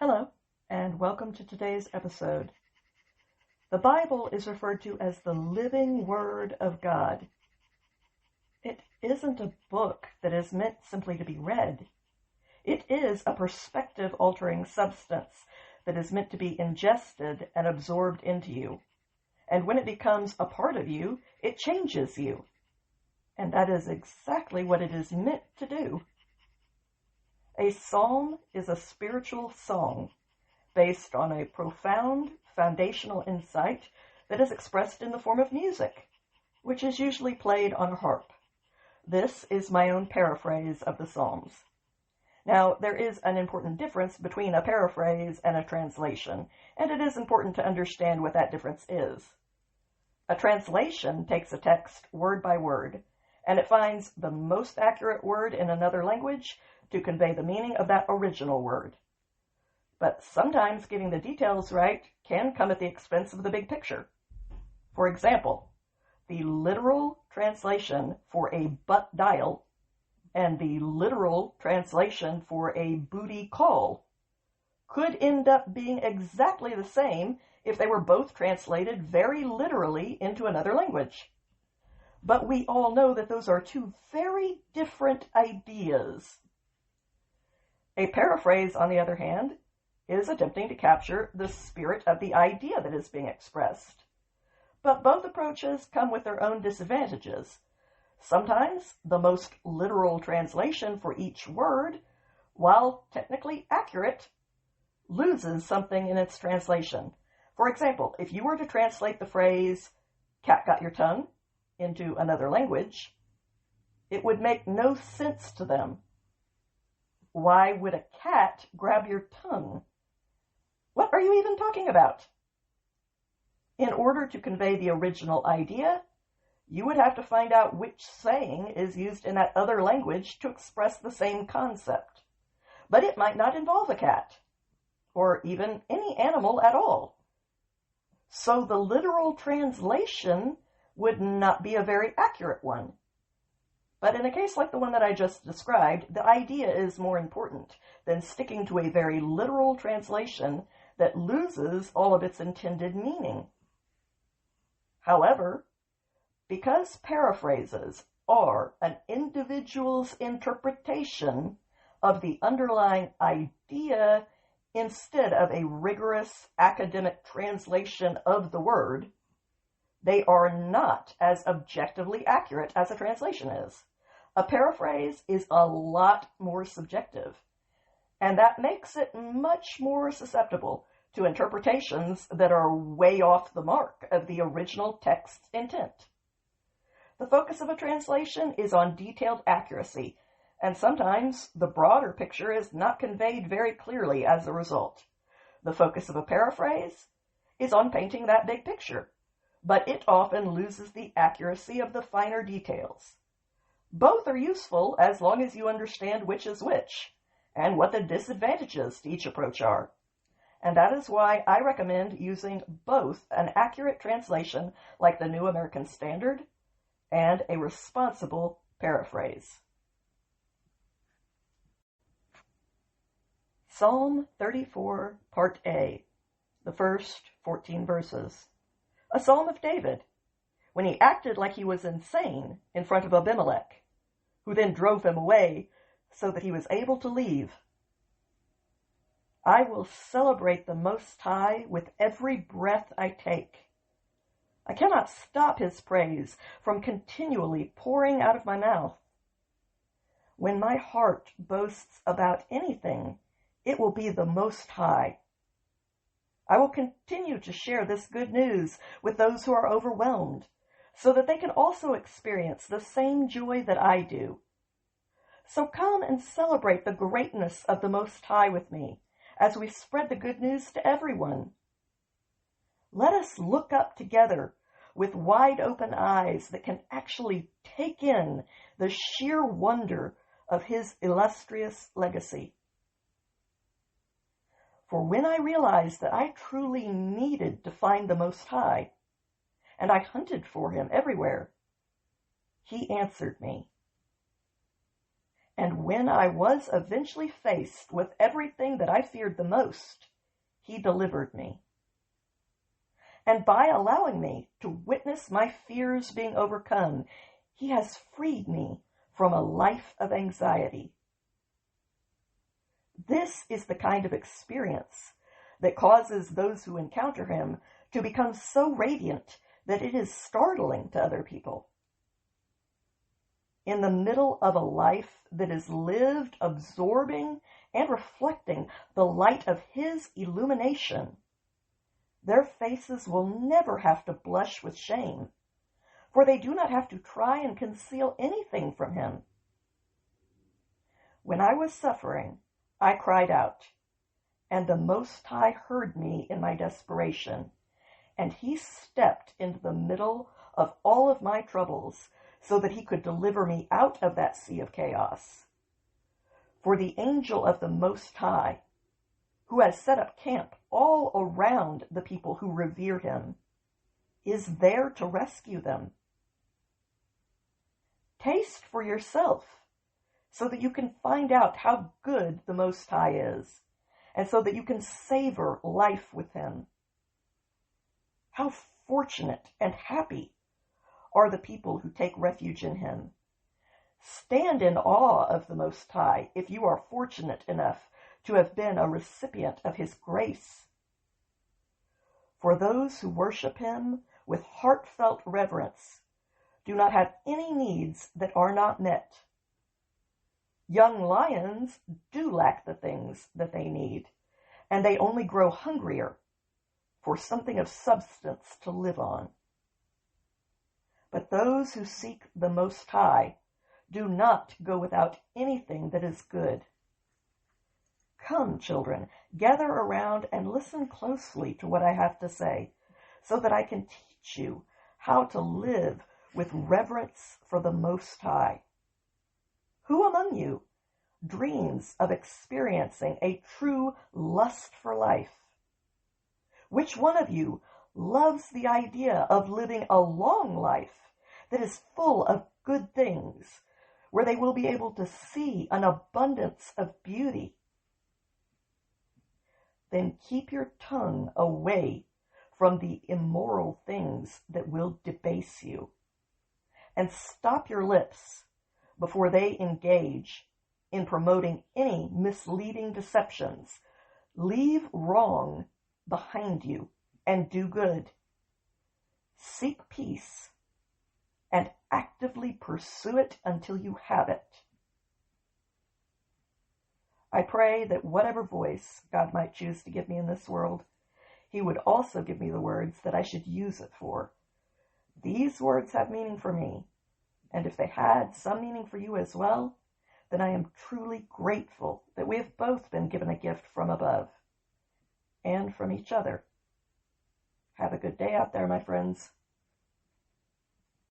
Hello, and welcome to today's episode. The Bible is referred to as the living Word of God. It isn't a book that is meant simply to be read. It is a perspective-altering substance that is meant to be ingested and absorbed into you. And when it becomes a part of you, it changes you. And that is exactly what it is meant to do. A psalm is a spiritual song based on a profound foundational insight that is expressed in the form of music, which is usually played on a harp. This is my own paraphrase of the Psalms. Now, there is an important difference between a paraphrase and a translation, and it is important to understand what that difference is. A translation takes a text word by word, and it finds the most accurate word in another language to convey the meaning of that original word. But sometimes getting the details right can come at the expense of the big picture. For example, the literal translation for a butt dial and the literal translation for a booty call could end up being exactly the same if they were both translated very literally into another language. But we all know that those are two very different ideas. A paraphrase, on the other hand, is attempting to capture the spirit of the idea that is being expressed. But both approaches come with their own disadvantages. Sometimes the most literal translation for each word, while technically accurate, loses something in its translation. For example, if you were to translate the phrase, "cat got your tongue," into another language, it would make no sense to them. Why would a cat grab your tongue? What are you even talking about? In order to convey the original idea, you would have to find out which saying is used in that other language to express the same concept. But it might not involve a cat, or even any animal at all. So the literal translation would not be a very accurate one. But in a case like the one that I just described, the idea is more important than sticking to a very literal translation that loses all of its intended meaning. However, because paraphrases are an individual's interpretation of the underlying idea instead of a rigorous academic translation of the word, they are not as objectively accurate as a translation is. A paraphrase is a lot more subjective, and that makes it much more susceptible to interpretations that are way off the mark of the original text's intent. The focus of a translation is on detailed accuracy, and sometimes the broader picture is not conveyed very clearly as a result. The focus of a paraphrase is on painting that big picture, but it often loses the accuracy of the finer details. Both are useful as long as you understand which is which, and what the disadvantages to each approach are. And that is why I recommend using both an accurate translation like the New American Standard and a responsible paraphrase. Psalm 34, Part A, the first 14 verses. A psalm of David, when he acted like he was insane in front of Abimelech, who then drove him away so that he was able to leave. I will celebrate the Most High with every breath I take. I cannot stop his praise from continually pouring out of my mouth. When my heart boasts about anything, it will be the Most High. I will continue to share this good news with those who are overwhelmed, so that they can also experience the same joy that I do. So come and celebrate the greatness of the Most High with me, as we spread the good news to everyone. Let us look up together with wide open eyes that can actually take in the sheer wonder of his illustrious legacy. For when I realized that I truly needed to find the Most High, and I hunted for him everywhere, he answered me. And when I was eventually faced with everything that I feared the most, he delivered me. And by allowing me to witness my fears being overcome, he has freed me from a life of anxiety. This is the kind of experience that causes those who encounter him to become so radiant that it is startling to other people. In the middle of a life that is lived absorbing and reflecting the light of his illumination, their faces will never have to blush with shame, for they do not have to try and conceal anything from him. When I was suffering, I cried out, and the Most High heard me in my desperation, and he stepped into the middle of all of my troubles so that he could deliver me out of that sea of chaos. For the angel of the Most High, who has set up camp all around the people who revere him, is there to rescue them. Taste for yourself, so that you can find out how good the Most High is, and so that you can savor life with him. How fortunate and happy are the people who take refuge in him. Stand in awe of the Most High if you are fortunate enough to have been a recipient of his grace. For those who worship him with heartfelt reverence do not have any needs that are not met. Young lions do lack the things that they need, and they only grow hungrier for something of substance to live on. But those who seek the Most High do not go without anything that is good. Come, children, gather around and listen closely to what I have to say, so that I can teach you how to live with reverence for the Most High. Who among you dreams of experiencing a true lust for life? Which one of you loves the idea of living a long life that is full of good things, where they will be able to see an abundance of beauty? Then keep your tongue away from the immoral things that will debase you, and stop your lips before they engage in promoting any misleading deceptions. Leave wrong behind you and do good. Seek peace and actively pursue it until you have it. I pray that whatever voice God might choose to give me in this world, he would also give me the words that I should use it for. These words have meaning for me, and if they had some meaning for you as well, then I am truly grateful that we have both been given a gift from above and from each other. Have a good day out there, my friends.